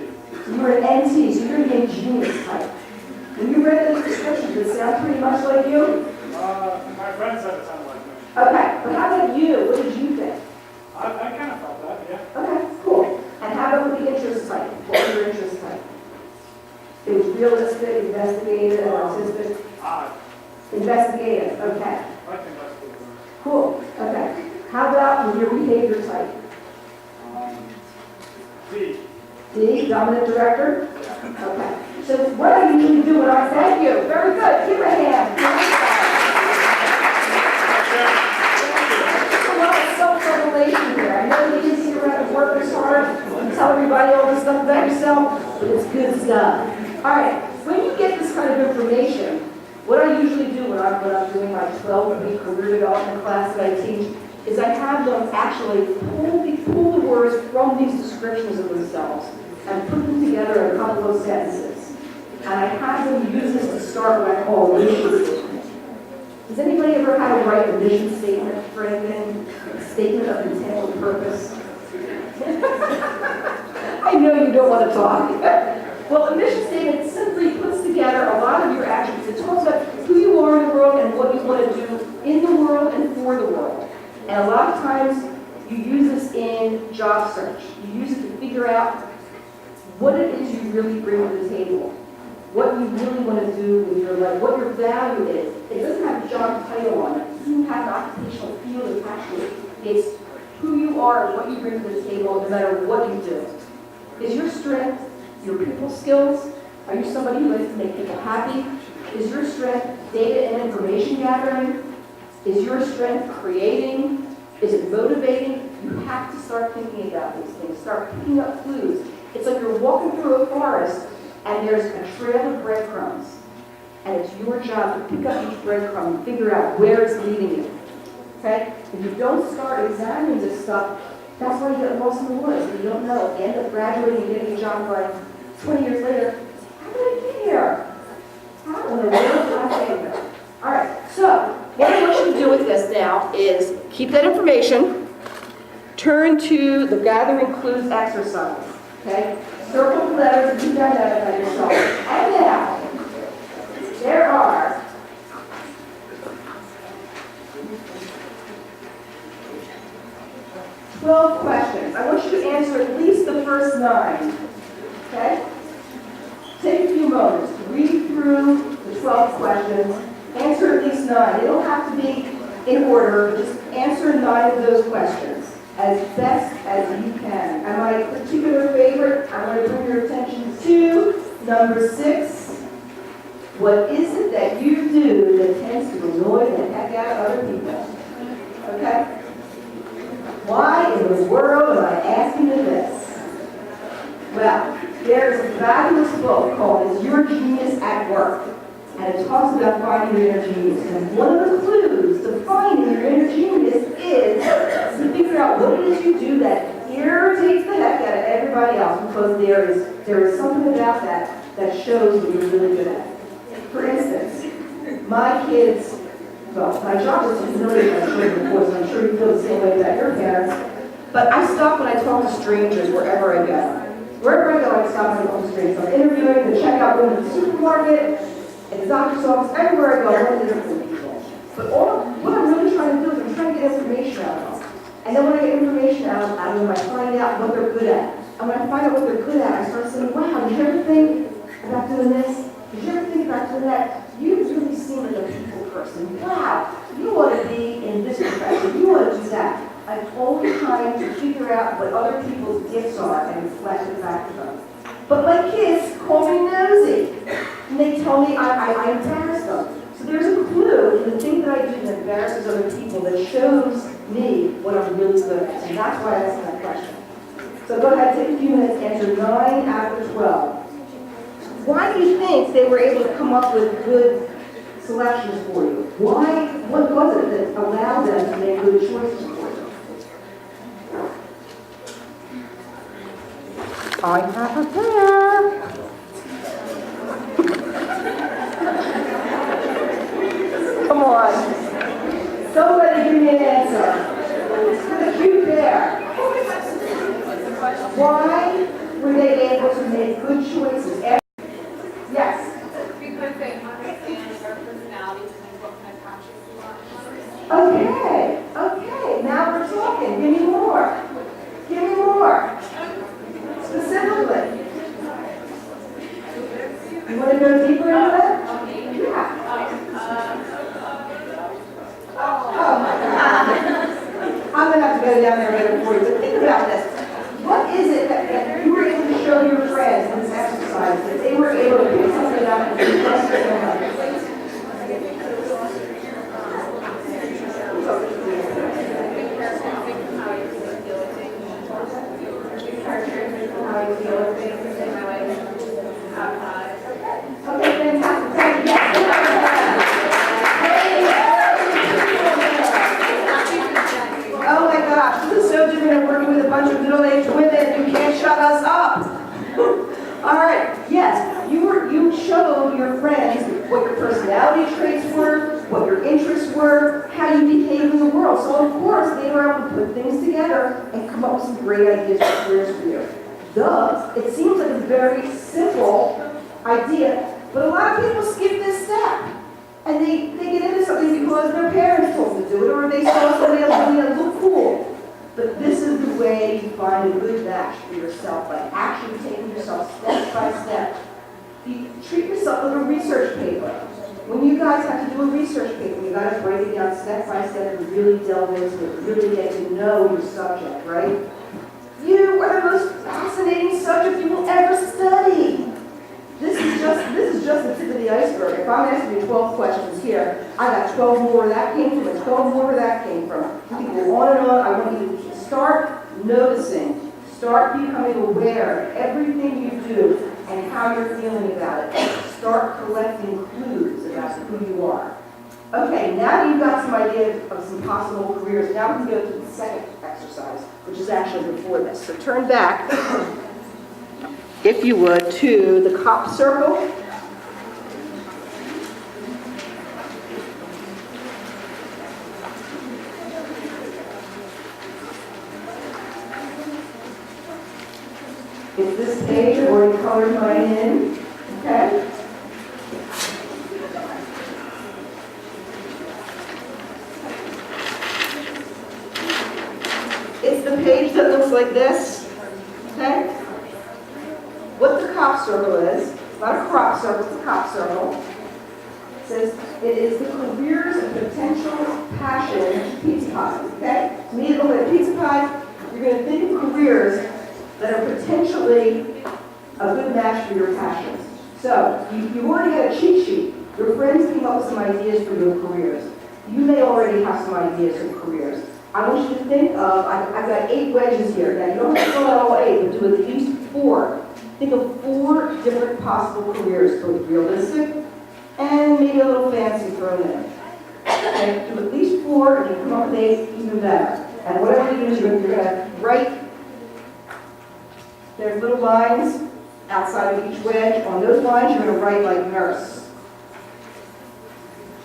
So you were an NT, so you're the ingenious type. When you read those descriptions, did it sound pretty much like you? My friend said it sounded like me. Okay, but how about you? What did you think? I kind of felt that, yeah. Okay, cool. And how about with the interest type? What was your interest type? It was realistic, investigative, artistic. Investigative, okay. I can investigate. Cool, okay. How about with your behavior type? D. D, dominant director? Okay. So what I usually do when I thank you, very good, give a hand. There's a lot of self-revelation here. I know you can see around and work this hard and tell everybody all this stuff about yourself, but it's good stuff. All right, when you get this kind of information, what I usually do when I'm doing my 12-week career development class that I teach is I have them actually pull the words from these descriptions of themselves and put them together in a couple of sentences. And I have them use this to start what I call a mission statement. Has anybody ever had to write a mission statement for anything? A statement of intent or purpose? I know you don't want to talk. Well, a mission statement simply puts together a lot of your actions. It talks about who you are in the world and what you want to do in the world and for the world. And a lot of times you use this in job search. You use it to figure out what it is you really bring to the table, what you really want to do with your life, what your value is. It doesn't have a job title on it. It doesn't have an occupational field attached to it. It's who you are and what you bring to the table no matter what you do. Is your strength your people skills? Are you somebody who likes to make people happy? Is your strength data and information gathering? Is your strength creating? Is it motivating? You have to start thinking about these things. Start picking up clues. It's like you're walking through a forest and there's a trail of breadcrumbs. And it's your job to pick up each breadcrumb and figure out where it's leading you. Okay? If you don't start examining this stuff, that's why you get lost in the woods. You don't know. You end up graduating and getting a job like 20 years later. How did I get here? How in the world did I get here? All right. So what I want you to do with this now is keep that information. Turn to the gathering clues exercise. Okay? Circle the letters and do that by yourself. And now, there are 12 questions. I want you to answer at least the first 9. Okay? Take a few moments to read through the 12 questions. Answer at least 9. They don't have to be in order. Just answer 9 of those questions as best as you can. And my particular favorite, I want to bring your attention to number 6. What is it that you do that tends to annoy the heck out of other people? Okay? Why in the world am I asking you this? Well, there's a fabulous book called Is Your Genius at Work? And it talks about finding your inner genius. And one of the clues to finding your inner genius is to figure out what it is you do that irritates the heck out of everybody else, because there is something about that shows what you're really good at. For instance, my kids, well, my job is to humiliate my children, of course, and I'm sure you feel the same way about your parents, but I stop when I talk to strangers wherever I go. Wherever I go, I stop when I talk to strangers. I'm interviewing, the checkout room at the supermarket, at the doctor's office, everywhere I go, I want to interview people. But what I'm really trying to do is I'm trying to get information out of them. And then when I get information out of them, I find out what they're good at. And when I find out what they're good at, I start saying, wow, did you ever think about doing this? Did you ever think about doing that? You really seem like a people person. Wow, you want to be in this profession. You want to do that. I'm always trying to figure out what other people's gifts are and reflect it back to them. But my kids call me nosy. And they tell me I embarrass them. So there's a clue in the thing that I do that embarrasses other people that shows me what I'm really good at. And that's why I asked that question. So go ahead, take a few minutes, answer 9 out of 12. Why do you think they were able to come up with good selections for you? Why? What was it that allowed them to make good choices for you? I have a pair. Come on. Somebody Why were they able to make good choices? Yes. Because they understand our personalities and what kind of passions we want. Okay, okay, now we're talking. Give me more. Give me more. Specifically. You want to go deeper into that? Yeah. Oh my God. I'm going to have to go down there later for you, but think about this. What is it that you were able to show your friends in this exercise that they were able to pick something up and express their life? Okay, fantastic. Thank you. Oh my gosh, this is so different than working with a bunch of middle-aged women. You can't shut us up. All right, yes, you showed your friends what your personality traits were, what your interests were, how you behave in the world. So of course, they were able to put things together and come up with some great ideas for careers for you. Thus, it seems like a very simple idea, but a lot of people skip this step. And they get into something because their parents told them to do it, or they saw somebody else doing it and look cool. But this is the way you find a good match for yourself, by actually taking yourself step by step. You treat yourself like a research paper. When you guys have to do a research paper, you got to break it down step by step and really delve into it, really get to know your subject, right? You are the most fascinating subject you will ever study. This is just the tip of the iceberg. If I'm asking you 12 questions here, I got 12 more where that came from and 12 more where that came from. You can go on and on. I want you to start noticing, start becoming aware of everything you do and how you're feeling about it. Start collecting clues about who you are. Okay, now you've got some ideas of some possible careers. Now we can go to the second exercise, which is actually before this. So turn back, if you would, to the cop circle. It's this page, I've already colored mine in, okay? It's the page that looks like this, okay? What the cop circle is, not a crop circle, it's a cop circle. It says it is the careers and potential passion pizza pie, okay? So when you look at pizza pie, you're going to think of careers that are potentially a good match for your passions. So you already had a cheat sheet. Your friends came up with some ideas for your careers. You may already have some ideas for careers. I want you to think of, I've got 8 wedges here. Now, you don't have to fill out all 8, but do at least 4. Think of 4 different possible careers, both realistic and maybe a little fancy thrown in. Okay, do at least 4, and you come up with 8, even better. And whatever you do, you're going to write, there's little lines outside of each wedge. On those lines, you're going to write like nurse,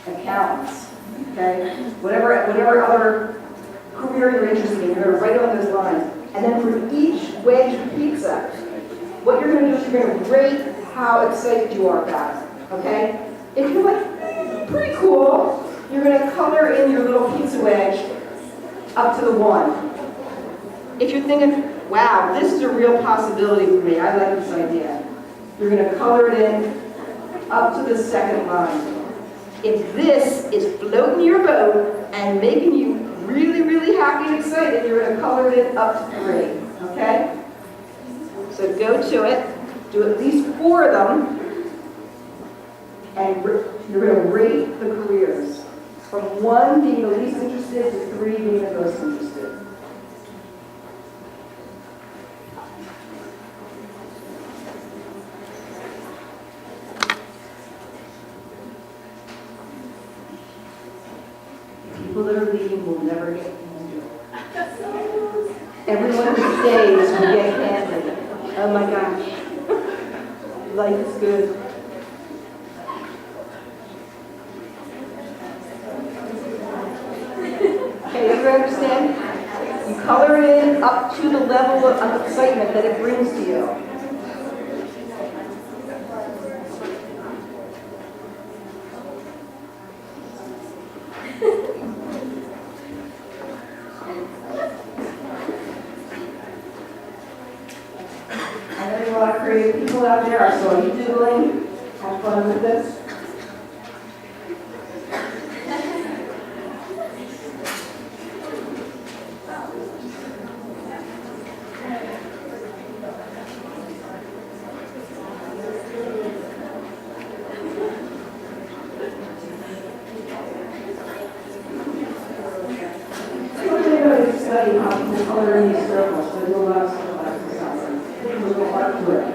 accountants, okay? Whatever other career you're interested in, you're going to write on those lines. And then for each wedge of pizza, what you're going to do is you're going to rate how excited you are about it, okay? If you're like, pretty cool, you're going to color in your little pizza wedge up to the 1. If you're thinking, wow, this is a real possibility for me, I like this idea, you're going to color it in up to the 2nd line. If this is floating your boat and making you really, really happy and excited, you're going to color it in up to 3, okay? So go to it, do at least 4 of them, and you're going to rate the careers. From 1 being the least interested to 3 being the most interested. People that are leaving will never get handled. Everyone who stays will get handled. Oh my gosh. Life is good. Okay, everyone understand? You color in up to the level of excitement that it brings to you. I know there are a lot of creative people out there. I saw you doodling. Have fun with this. Study how people color in these circles. There's a lot of stuff like this. There's a little art to it.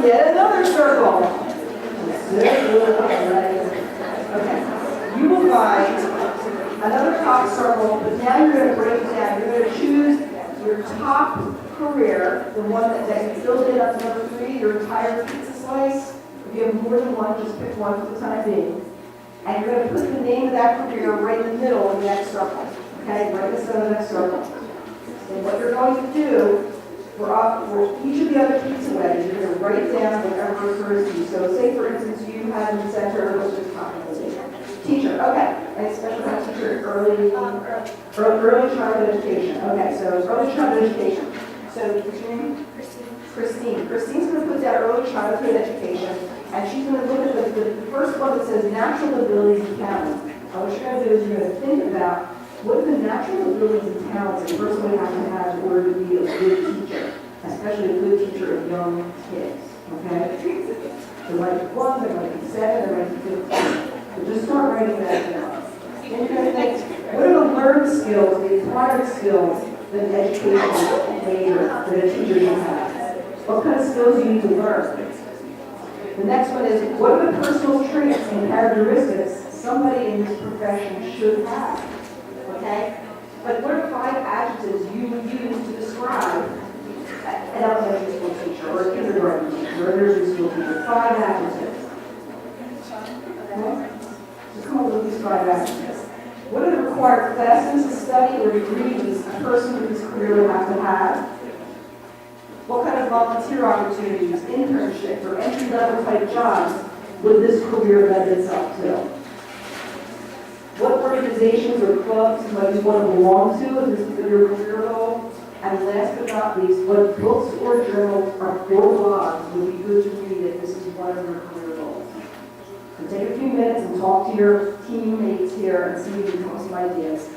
Yet another circle. Okay. You will find another top circle, but now you're going to break it down. You're going to choose your top career, the one that you filled in up to number 3, your entire pizza slice. If you have more than one, just pick one for the time being. And you're going to put the name of that career right in the middle of the next circle. Okay, right in the center of the next circle. And what you're going to do for each of the other pizza wedges, you're going to write down whatever occurs to you. So say, for instance, you have in the center, let's just talk about teacher. Okay, and special ed teacher, early childhood education. Okay, so early childhood education. So Christine. Christine's going to put down early childhood education, and she's going to look at the first one that says natural abilities and talents. And what you're going to do is you're going to think about what are the natural abilities and talents a person would have to have in order to be a good teacher, especially a good teacher of young kids. Okay? There might be 1, there might be 7, there might be 15. So just start writing that down. Then you're going to think, what are the learned skills, the acquired skills that an education major, that a teacher should have? What kind of skills do you need to learn? The next one is, what are the personal traits and characteristics somebody in this profession should have? Okay? But what are 5 adjectives you would use to describe an elementary school teacher or a kindergarten teacher or a nursery school teacher? 5 adjectives. Okay? So come up with these 5 adjectives. What are the required classes to study or degrees a person with this career would have to have? What kind of volunteer opportunities, internships, or entry-level type jobs would this career lend itself to? What organizations or clubs might you want to belong to if this is your career goal? And last but not least, what books or journals or blogs would be good to read if this is one of your career goals? So take a few minutes and talk to your teammates here and see if you can come up with some ideas.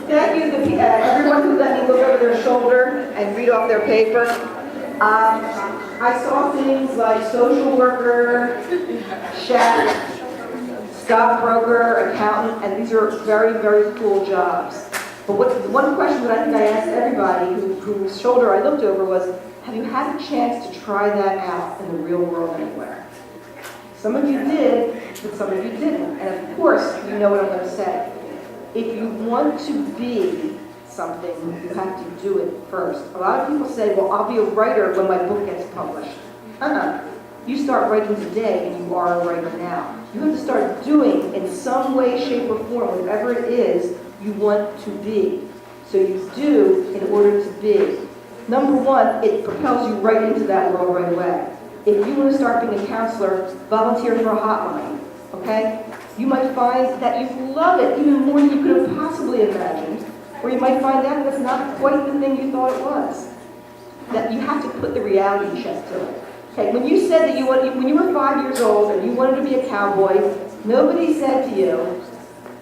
Thank you to everyone who let me look over their shoulder and read off their paper. I saw things like social worker, chef, stockbroker, accountant, and these are very, very cool jobs. But one question that I think I asked everybody whose shoulder I looked over was, have you had a chance to try that out in the real world anywhere? Some of you did, but some of you didn't. And of course, you know what I'm going to say. If you want to be something, you have to do it first. A lot of people say, well, I'll be a writer when my book gets published. You start writing today and you are a writer now. You have to start doing in some way, shape, or form, whatever it is you want to be. So you do in order to be. Number one, it propels you right into that world right away. If you want to start being a counselor, volunteer for a hotline, okay? You might find that you love it even more than you could have possibly imagined. Or you might find out that it's not quite the thing you thought it was. That you have to put the reality check to it. Okay, when you said that when you were 5 years old and you wanted to be a cowboy, nobody said to you,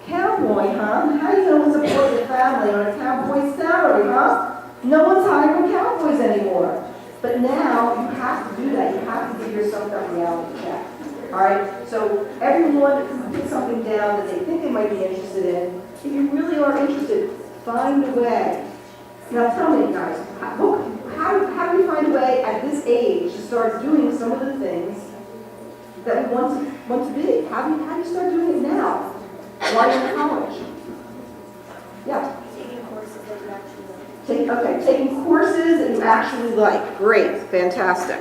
"Cowboy, huh? How are you going to support your family on a cowboy salary, huh?" No one's hiring cowboys anymore. But now you have to do that. You have to give yourself that reality check. All right? So everyone can put something down that they think they might be interested in. If you really are interested, find a way. Now tell me, guys, how do we find a way at this age to start doing some of the things that we want to be? How do you start doing it now while you're in college? Yeah. Taking courses that you actually like. Taking courses that you actually like. Great, fantastic.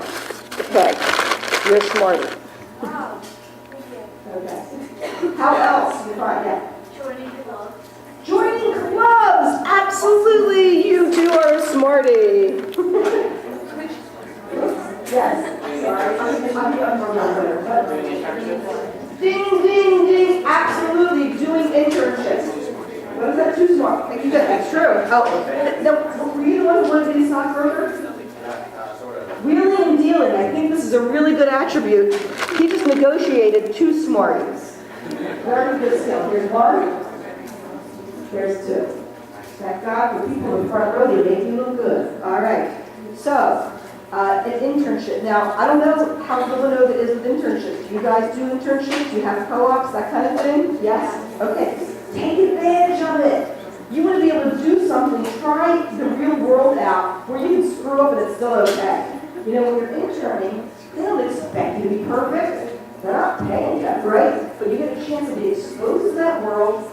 Okay, you're smarty. Wow. Thank you. Okay. How else do you find? Yeah. Joining clubs. Joining clubs! Absolutely, you two are a smarty. Yes. Sorry, I'm ding, ding, ding. Absolutely, doing internships. What is that? Too smart. Thank you. That's true. Oh, were you the one who wanted to be a stockbroker? Wheeling and dealing. I think this is a really good attribute. He just negotiated two smarties. Very good skill. Here's one. There's two. Thank God for people in the front row, they make you look good. All right. So, an internship. Now, I don't know how Villanova is with internships. Do you guys do internships? Do you have co-ops, that kind of thing? Yes? Okay. Take advantage of it. You want to be able to do something, try the real world out where you can screw up and it's still okay. You know, when you're interning, they don't expect you to be perfect. They're not paying you, right? But you get a chance to be exposed to that world,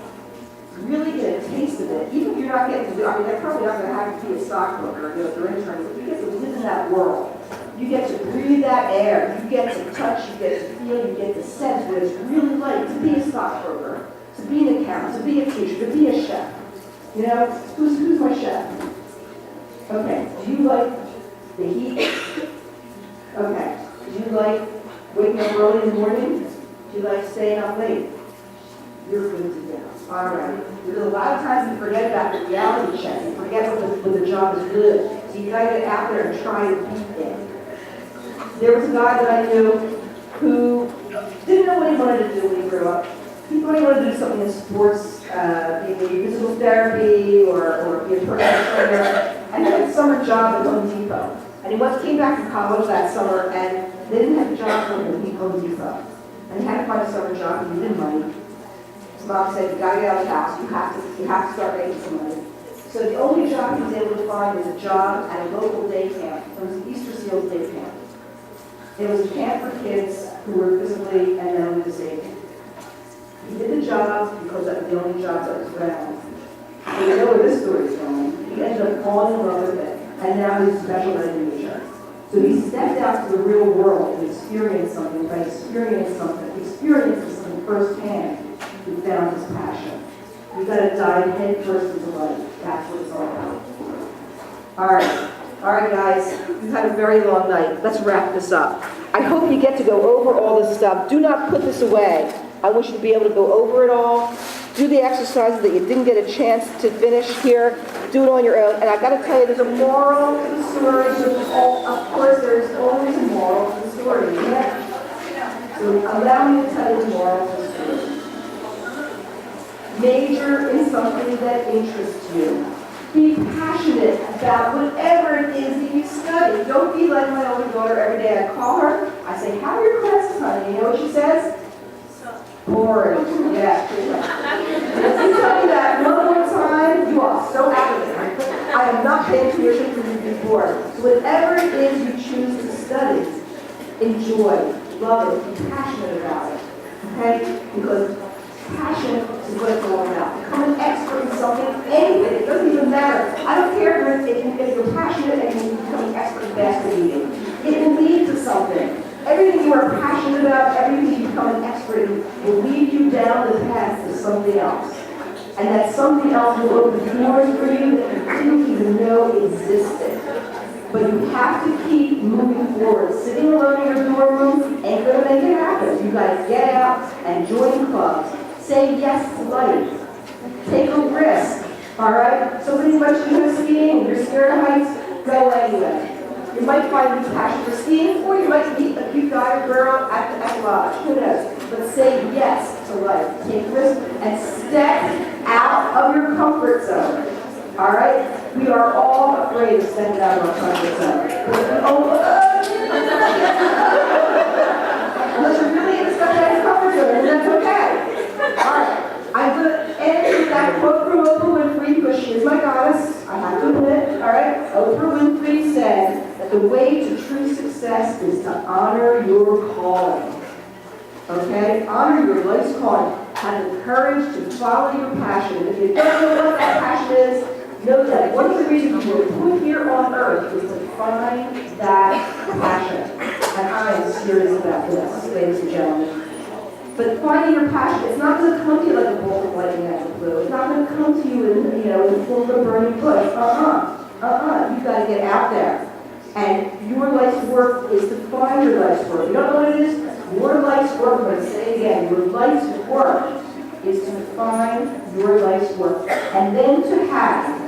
really get a taste of it. Even if you're not getting to do, I mean, they're probably not going to have you be a stockbroker, you know, if they're interning, but you get to live in that world. You get to breathe that air. You get to touch, you get to feel, you get to sense what it's really like to be a stockbroker, to be an accountant, to be a teacher, to be a chef. You know, who's my chef? Okay, do you like the heat? Okay, do you like waking up early in the morning? Do you like staying up late? You're good to go. All right. Because a lot of times we forget about the reality check. We forget what the job is good. So you got to get out there and try to beat it. There was a guy that I knew who didn't know what he wanted to do when he grew up. He thought he wanted to do something in sports, maybe physical therapy or be a personal trainer. And he had a summer job at Home Depot. And he came back from college that summer, and they didn't have a job for him at Home Depot. And he had to find a summer job, and he didn't money. His mom said, "You got to get out of the house. You have to start making some money." So the only job he was able to find was a job at a local day camp. It was an Easter Seals day camp. It was a camp for kids who were physically and mentally disabled. He did the job because that was the only job that was around. So you know where this story is going. He ended up falling in love with it, and now he's a special ed teacher. So he stepped out to the real world and experienced something. By experiencing something firsthand, he found his passion. You've got to dive head first into life. That's what it's all about. All right, guys. You've had a very long night. Let's wrap this up. I hope you get to go over all this stuff. Do not put this away. I want you to be able to go over it all. Do the exercises that you didn't get a chance to finish here. Do it on your own. And I've got to tell you, there's a moral to the story. Of course, there's always a moral to the story. Yeah? So allow me to tell you the moral to the story. Major in something that interests you. Be passionate about whatever it is that you study. Don't be like my older daughter. Every day I call her. I say, "How are your classes, honey?" You know what she says? Boring. Yeah. If you tell me that one more time, you are so out of it. I am not paying tuition for you to be bored. So whatever it is you choose to study, enjoy, love it, be passionate about it. Okay? Because passion is what it's all about. Become an expert in something, anything. It doesn't even matter. I don't care if you're passionate and you become an expert in basket eating. It will lead to something. Everything you are passionate about, everything you become an expert in, will lead you down the path to something else. And that something else will open doors for you that you didn't even know existed. But you have to keep moving forward. Sitting alone in your dorm room ain't gonna make it happen. You gotta get out and join clubs. Say yes to life. Take a risk, all right? Somebody invites you to go skiing, you're scared of heights, go anyway. You might find a new passion for skiing, or you might meet a cute guy or girl at the lodge, who knows? But say yes to life. Take risks and step out of your comfort zone, all right? We are all afraid of stepping out of our comfort zone. Unless you're really into stepping out of your comfort zone, and that's okay. All right. I'm going to end with that quote from Oprah Winfrey, because she is my goddess, I have to admit, all right? Oprah Winfrey said that the way to true success is to honor your calling. Okay? Honor your life's calling. Have the courage to follow your passion. If you don't know what that passion is, know that one of the reasons you were put here on earth is to find that passion. And I am serious about this, ladies and gentlemen. But finding your passion, it's not going to come to you like a bolt of lightning out of the blue. It's not going to come to you in the form of a burning bush. You've got to get out there. And your life's work is to find your life's work. You don't know what it is? Your life's work, I'm going to say it again, your life's work is to find your life's work. And then to have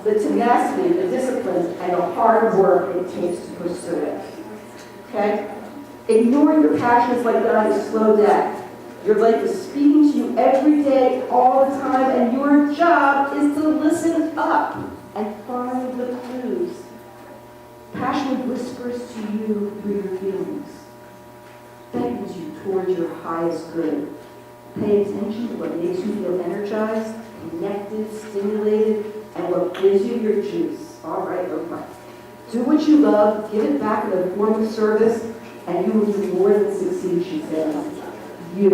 the tenacity, the discipline, and the hard work it takes to pursue it. Okay? Ignoring your passion is like dying a slow death. Your life is speaking to you every day, all the time, and your job is to listen up and find the clues. Passion whispers to you through your feelings, beckons you towards your highest good. Pay attention to what makes you feel energized, connected, stimulated, and what gives you your juice. All right, okay. Do what you love, give it back in the form of service, and you will do more than succeed, she said. You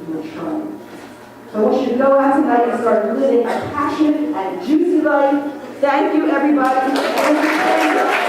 will triumph. So I want you to go out tonight and start living a passionate and juicy life. Thank you, everybody.